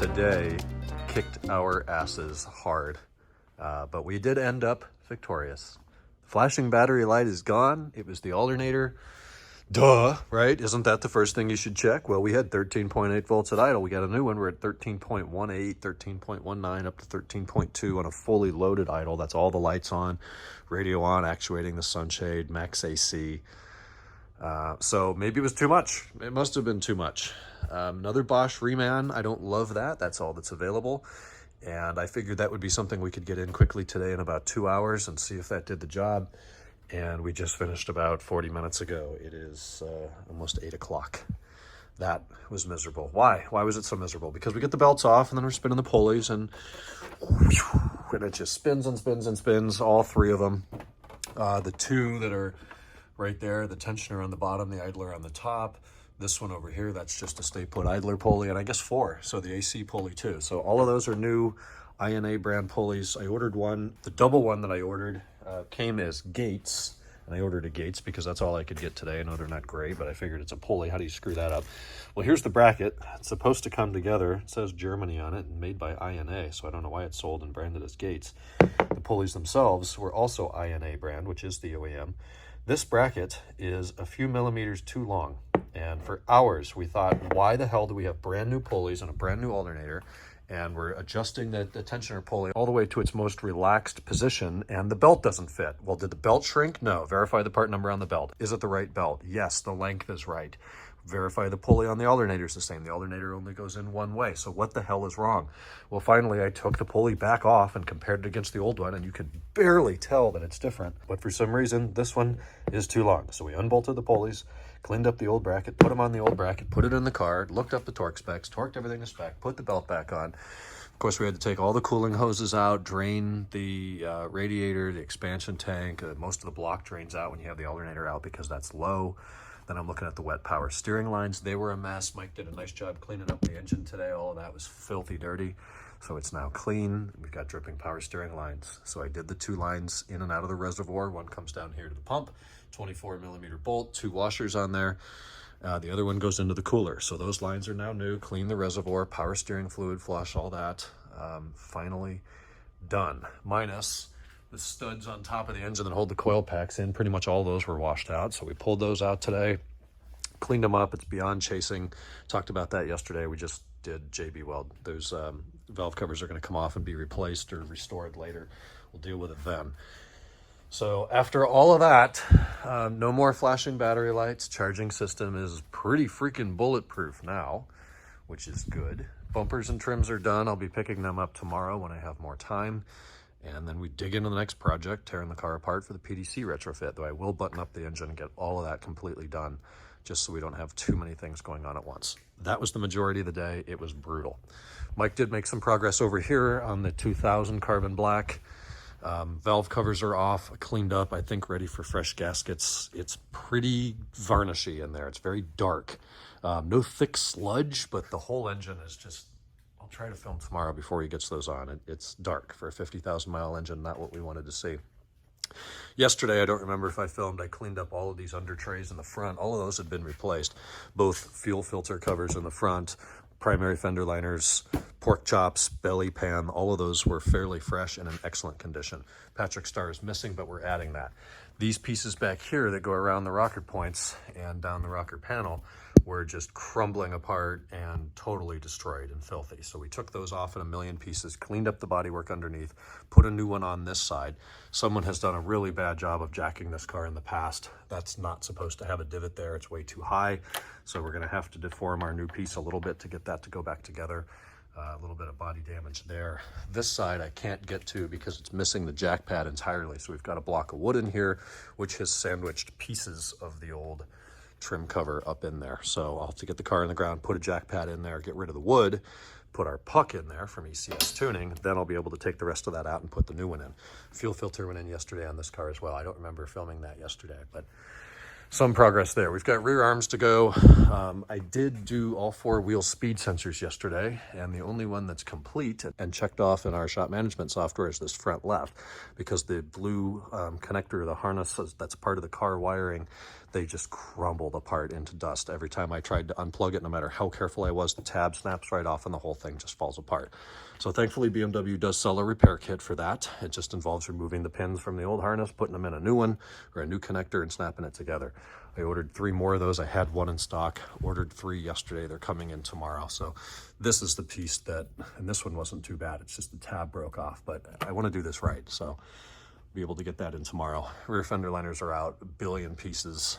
today kicked our asses hard, but we did end up victorious. Flashing battery light is gone. It was the alternator. Duh, right? Isn't that the first thing you should check? Well, we had 13.8 volts at idle. We got a new one. We're at 13.18, 13.19, up to 13.2 on a fully loaded idle. That's all the lights on, radio on, actuating the sunshade, max AC. So maybe it was too much. It must have been too much. Another Bosch reman. I don't love that. That's all that's available. And I figured that would be something we could get in quickly today in about 2 hours and see if that did the job. And we just finished about 40 minutes ago. It is almost 8 o'clock. That was miserable. Why? Why was it so miserable? Because we get the belts off and then we're spinning the pulleys and it just spins and spins and spins, all three of them. The two that are right there, the tensioner on the bottom, the idler on the top. This one over here, that's just a stay put idler pulley, and I guess 4, so the AC pulley too. So all of those are new INA brand pulleys. I ordered one. The double one that I ordered came as Gates, and I ordered a Gates because that's all I could get today. I know they're not great, but I figured it's a pulley. How do you screw that up? Well, here's the bracket. It's supposed to come together. It says Germany on it and made by INA, so I don't know why it's sold and branded as Gates. The pulleys themselves were also INA brand, which is the OEM. This bracket is a few millimeters too long, and for hours we thought, why the hell do we have brand new pulleys and a brand new alternator, and we're adjusting the tensioner pulley all the way to its most relaxed position, and the belt doesn't fit. Well, did the belt shrink? No. Verify the part number on the belt. Is it the right belt? Yes, the length is right. Verify the pulley on the alternator is the same. The alternator only goes in one way. So what the hell is wrong? Well, finally, I took the pulley back off and compared it against the old one, and you could barely tell that it's different. But for some reason, this one is too long. So we unbolted the pulleys, cleaned up the old bracket, put them on the old bracket, put it in the car, looked up the torque specs, torqued everything to spec, put the belt back on. Of course, we had to take all the cooling hoses out, drain the radiator, the expansion tank. Most of the block drains out when you have the alternator out because that's low. Then I'm looking at the wet power steering lines. They were a mess. Mike did a nice job cleaning up the engine today. All of that was filthy dirty. So it's now clean. We've got dripping power steering lines. So I did the 2 lines in and out of the reservoir. One comes down here to the pump, 24 millimeter bolt, 2 washers on there. The other one goes into the cooler. So those lines are now new. Clean the reservoir, power steering fluid flush, all that. Finally done. Minus the studs on top of the engine that hold the coil packs in. Pretty much all those were washed out. So we pulled those out today, cleaned them up. It's beyond chasing. Talked about that yesterday. We just did JRSVlog. Those valve covers are going to come off and be replaced or restored later. We'll deal with it then. So after all of that, no more flashing battery lights. Charging system is pretty freaking bulletproof now, which is good. Bumpers and trims are done. I'll be picking them up tomorrow when I have more time. And then we dig into the next project, tearing the car apart for the PDC retrofit, though I will button up the engine and get all of that completely done, just so we don't have too many things going on at once. That was the majority of the day. It was brutal. Mike did make some progress over here on the 2000 carbon black. Valve covers are off, cleaned up, I think ready for fresh gaskets. It's pretty varnishy in there. It's very dark. No thick sludge, but the whole engine is just, I'll try to film tomorrow before he gets those on. It's dark for a 50,000 mile engine, not what we wanted to see. Yesterday, I don't remember if I filmed, I cleaned up all of these under trays in the front. All of those had been replaced. Both fuel filter covers in the front, primary fender liners, pork chops, belly pan, all of those were fairly fresh and in excellent condition. Patrick Star is missing, but we're adding that. These pieces back here that go around the rocker points and down the rocker panel were just crumbling apart and totally destroyed and filthy. So we took those off in a million pieces, cleaned up the bodywork underneath, put a new one on this side. Someone has done a really bad job of jacking this car in the past. That's not supposed to have a divot there. It's way too high. So we're gonna have to deform our new piece a little bit to get that to go back together. A little bit of body damage there. This side I can't get to because it's missing the jack pad entirely. So we've got a block of wood in here, which has sandwiched pieces of the old trim cover up in there. So I'll have to get the car in the ground, put a jack pad in there, get rid of the wood, put our puck in there from ECS Tuning. Then I'll be able to take the rest of that out and put the new one in. Fuel filter went in yesterday on this car as well. I don't remember filming that yesterday, but some progress there. We've got rear arms to go. I did do all 4 wheel speed sensors yesterday, and the only one that's complete and checked off in our shop management software is this front left, because the blue connector, the harness that's part of the car wiring they just crumbled apart into dust. Every time I tried to unplug it, no matter how careful I was, the tab snaps right off and the whole thing just falls apart. So thankfully BMW does sell a repair kit for that. It just involves removing the pins from the old harness, putting them in a new one or a new connector and snapping it together. I ordered 3 more of those. I had 1 in stock, ordered 3 yesterday. They're coming in tomorrow. So this is the piece that, and this one wasn't too bad. It's just the tab broke off, but I want to do this right. So be able to get that in tomorrow. Rear fender liners are out, 1 billion pieces.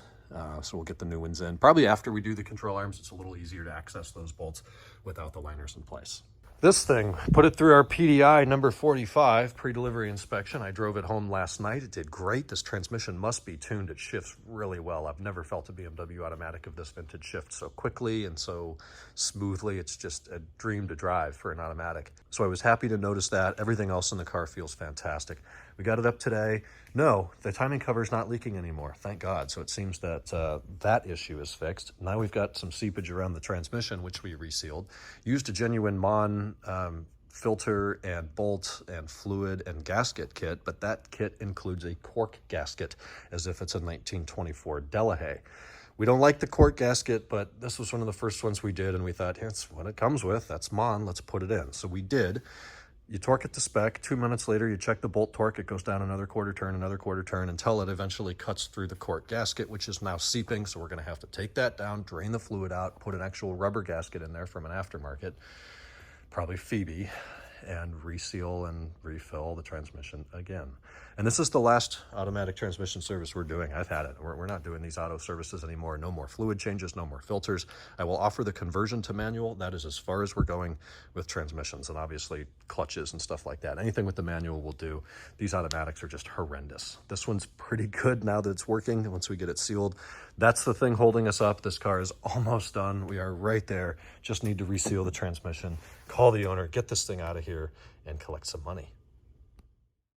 So we'll get the new ones in. Probably after we do the control arms, it's a little easier to access those bolts without the liners in place. This thing, put it through our PDI number 45 pre-delivery inspection. I drove it home last night. It did great. This transmission must be tuned. It shifts really well. I've never felt a BMW automatic of this vintage shift so quickly and so smoothly. It's just a dream to drive for an automatic. So I was happy to notice that. Everything else in the car feels fantastic. We got it up today. No, the timing cover is not leaking anymore, thank God. So it seems that that issue is fixed. Now we've got some seepage around the transmission, which we resealed. Used a genuine Mon filter and bolt and fluid and gasket kit, but that kit includes a cork gasket as if it's a 1924 Delahaye. We don't like the cork gasket, but this was one of the first ones we did, and we thought, it's what it comes with. That's Mon, let's put it in. So we did. You torque it to spec. 2 minutes later, you check the bolt torque. It goes down another quarter turn, until it eventually cuts through the cork gasket, which is now seeping. So we're going to have to take that down, drain the fluid out, put an actual rubber gasket in there from an aftermarket, probably Phoebe, and reseal and refill the transmission again. And this is the last automatic transmission service we're doing. I've had it. We're not doing these auto services anymore. No more fluid changes, no more filters. I will offer the conversion to manual. That is as far as we're going with transmissions, and obviously clutches and stuff like that. Anything with the manual will do. These automatics are just horrendous. This one's pretty good now that it's working once we get it sealed. That's the thing holding us up. This car is almost done. We are right there. Just need to reseal the transmission, call the owner, get this thing out of here, and collect some money.